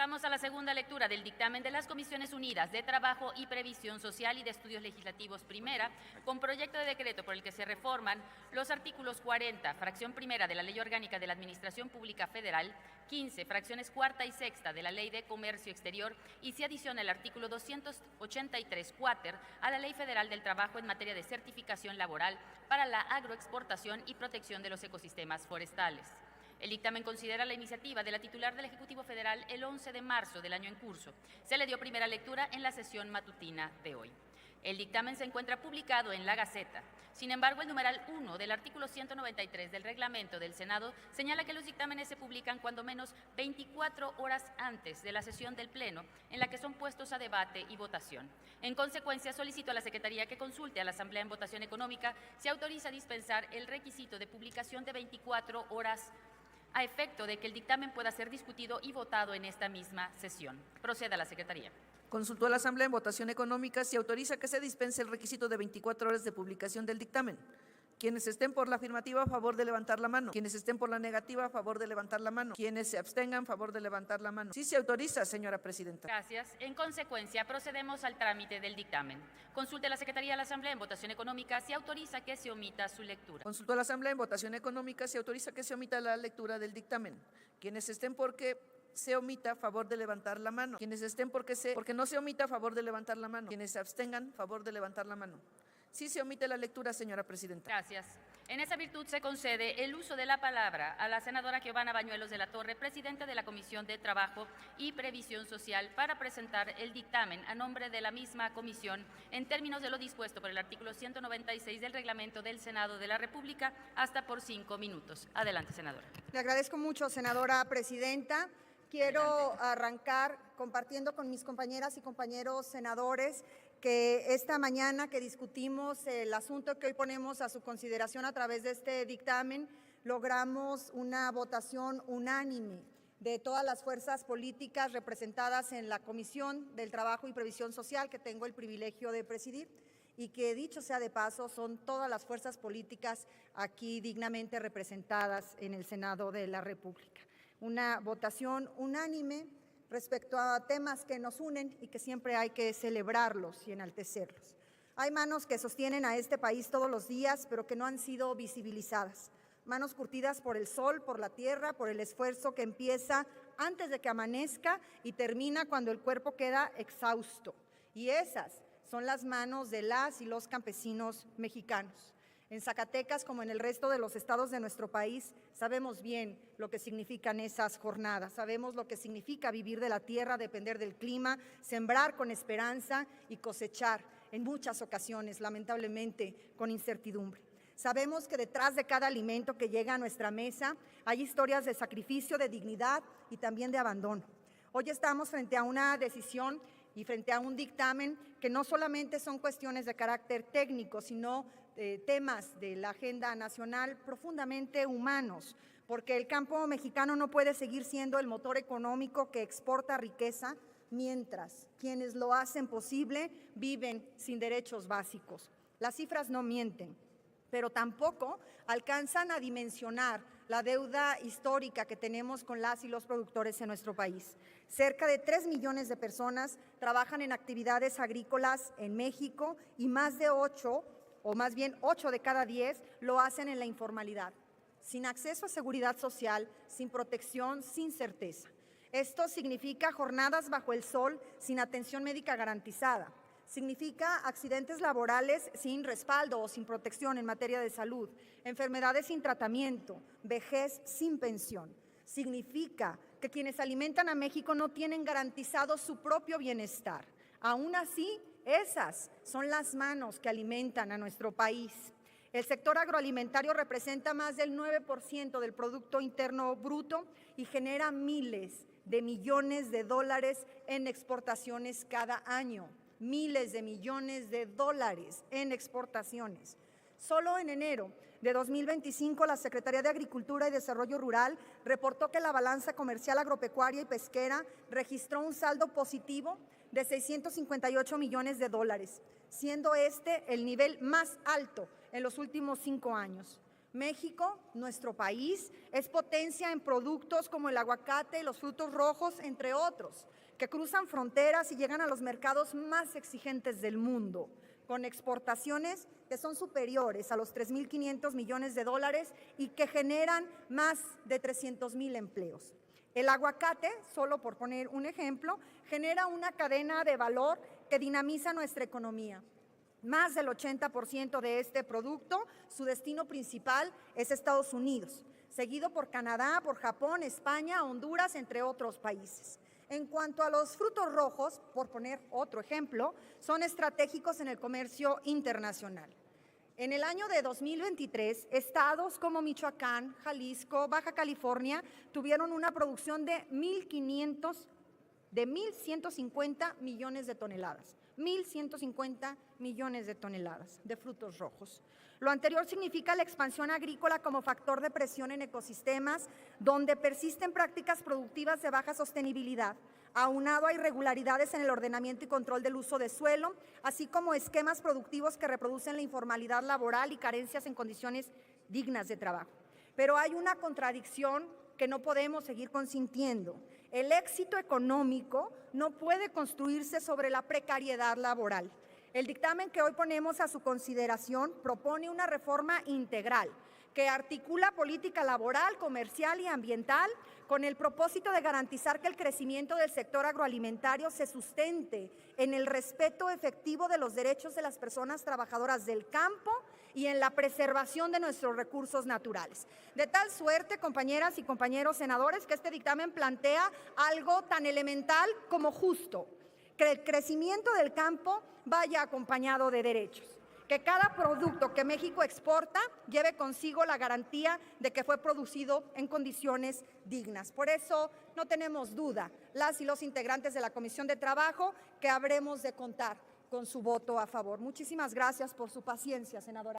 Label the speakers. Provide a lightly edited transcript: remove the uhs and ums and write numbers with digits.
Speaker 1: Pasamos a la segunda lectura del dictamen de las Comisiones Unidas de Trabajo y Previsión Social y de Estudios Legislativos Primera, con proyecto de decreto por el que se reforman los artículos 40, fracción primera de la Ley Orgánica de la Administración Pública Federal, 15, fracciones cuarta y sexta de la Ley de Comercio Exterior y se adiciona el artículo 283 cuater a la Ley Federal del Trabajo en materia de certificación laboral para la agroexportación y protección de los ecosistemas forestales. El dictamen considera la iniciativa de la titular del Ejecutivo Federal el 11 de marzo del año en curso. Se le dio primera lectura en la sesión matutina de hoy. El dictamen se encuentra publicado en la Gaceta. Sin embargo, el numeral 1 del artículo 193 del reglamento del Senado señala que los dictámenes se publican cuando menos 24 horas antes de la sesión del Pleno en la que son puestos a debate y votación. En consecuencia, solicito a la Secretaría que consulte a la Asamblea en votación económica si autoriza dispensar el requisito de publicación de 24 horas a efecto de que el dictamen pueda ser discutido y votado en esta misma sesión. Proceda la Secretaría.
Speaker 2: Consultó a la Asamblea en votación económica si autoriza que se dispense el requisito de 24 horas de publicación del dictamen. Quienes estén por la afirmativa, a favor de levantar la mano. Quienes estén por la negativa, a favor de levantar la mano. Quienes se abstengan, a favor de levantar la mano. Sí se autoriza, señora presidenta.
Speaker 1: Gracias. En consecuencia, procedemos al trámite del dictamen. Consulte a la Secretaría de la Asamblea en votación económica si autoriza que se omita su lectura.
Speaker 2: Consultó a la Asamblea en votación económica si autoriza que se omita la lectura del dictamen. Quienes estén porque se omita, a favor de levantar la mano. Quienes estén porque no se omita, a favor de levantar la mano. Quienes se abstengan, a favor de levantar la mano. Sí se omite la lectura, señora presidenta.
Speaker 1: Gracias. En esa virtud se concede el uso de la palabra a la senadora Giovanna Bañuelos de la Torre, presidenta de la Comisión de Trabajo y Previsión Social, para presentar el dictamen a nombre de la misma comisión en términos de lo dispuesto por el artículo 196 del reglamento del Senado de la República, hasta por 5 minutos. Adelante, senadora.
Speaker 3: Le agradezco mucho, senadora presidenta. Quiero arrancar compartiendo con mis compañeras y compañeros senadores que esta mañana que discutimos el asunto que hoy ponemos a su consideración a través de este dictamen, logramos una votación unánime de todas las fuerzas políticas representadas en la Comisión del Trabajo y Previsión Social, que tengo el privilegio de presidir, y que, dicho sea de paso, son todas las fuerzas políticas aquí dignamente representadas en el Senado de la República. Una votación unánime respecto a temas que nos unen y que siempre hay que celebrarlos y enaltecerlos. Hay manos que sostienen a este país todos los días, pero que no han sido visibilizadas. Manos curtidas por el sol, por la tierra, por el esfuerzo que empieza antes de que amanezca y termina cuando el cuerpo queda exhausto. Y esas son las manos de las y los campesinos mexicanos. En Zacatecas, como en el resto de los estados de nuestro país, sabemos bien lo que significan esas jornadas, sabemos lo que significa vivir de la tierra, depender del clima, sembrar con esperanza y cosechar en muchas ocasiones, lamentablemente, con incertidumbre. Sabemos que detrás de cada alimento que llega a nuestra mesa hay historias de sacrificio, de dignidad y también de abandono. Hoy estamos frente a una decisión y frente a un dictamen que no solamente son cuestiones de carácter técnico, sino temas de la agenda nacional profundamente humanos, porque el campo mexicano no puede seguir siendo el motor económico que exporta riqueza, mientras quienes lo hacen posible viven sin derechos básicos. Las cifras no mienten, pero tampoco alcanzan a dimensionar la deuda histórica que tenemos con las y los productores en nuestro país. Cerca de 3 millones de personas trabajan en actividades agrícolas en México y más de 8 de cada 10 lo hacen en la informalidad, sin acceso a seguridad social, sin protección, sin certeza. Esto significa jornadas bajo el sol sin atención médica garantizada. Significa accidentes laborales sin respaldo o sin protección en materia de salud, enfermedades sin tratamiento, vejez sin pensión. Significa que quienes alimentan a México no tienen garantizado su propio bienestar. Aún así, esas son las manos que alimentan a nuestro país. El sector agroalimentario representa más del 9% del Producto Interno Bruto y genera miles de millones de dólares en exportaciones cada año. Miles de millones de dólares en exportaciones. Solo en enero de 2025, la Secretaría de Agricultura y Desarrollo Rural reportó que la balanza comercial agropecuaria y pesquera registró un saldo positivo de 658 millones de dólares, siendo este el nivel más alto en los últimos 5 años. México, nuestro país, es potencia en productos como el aguacate, los frutos rojos, entre otros, que cruzan fronteras y llegan a los mercados más exigentes del mundo, con exportaciones que son superiores a los 3.500 millones de dólares y que generan más de 300,000 empleos. El aguacate, solo por poner un ejemplo, genera una cadena de valor que dinamiza nuestra economía. Más del 80% de este producto, su destino principal es Estados Unidos, seguido por Canadá, por Japón, España, Honduras, entre otros países. En cuanto a los frutos rojos, por poner otro ejemplo, son estratégicos en el comercio internacional. En el año de 2023, estados como Michoacán, Jalisco, Baja California tuvieron una producción de 1.150 millones de toneladas. 1.150 millones de toneladas de frutos rojos. Lo anterior significa la expansión agrícola como factor de presión en ecosistemas donde persisten prácticas productivas de baja sostenibilidad, aunado a irregularidades en el ordenamiento y control del uso de suelo, así como esquemas productivos que reproducen la informalidad laboral y carencias en condiciones dignas de trabajo. Pero hay una contradicción que no podemos seguir consintiendo. El éxito económico no puede construirse sobre la precariedad laboral. El dictamen que hoy ponemos a su consideración propone una reforma integral que articula política laboral, comercial y ambiental con el propósito de garantizar que el crecimiento del sector agroalimentario se sustente en el respeto efectivo de los derechos de las personas trabajadoras del campo y en la preservación de nuestros recursos naturales. De tal suerte, compañeras y compañeros senadores, que este dictamen plantea algo tan elemental como justo, que el crecimiento del campo vaya acompañado de derechos, que cada producto que México exporta lleve consigo la garantía de que fue producido en condiciones dignas. Por eso no tenemos duda, las y los integrantes de la Comisión de Trabajo, que habremos de contar con su voto a favor. Muchísimas gracias por su paciencia, senadora.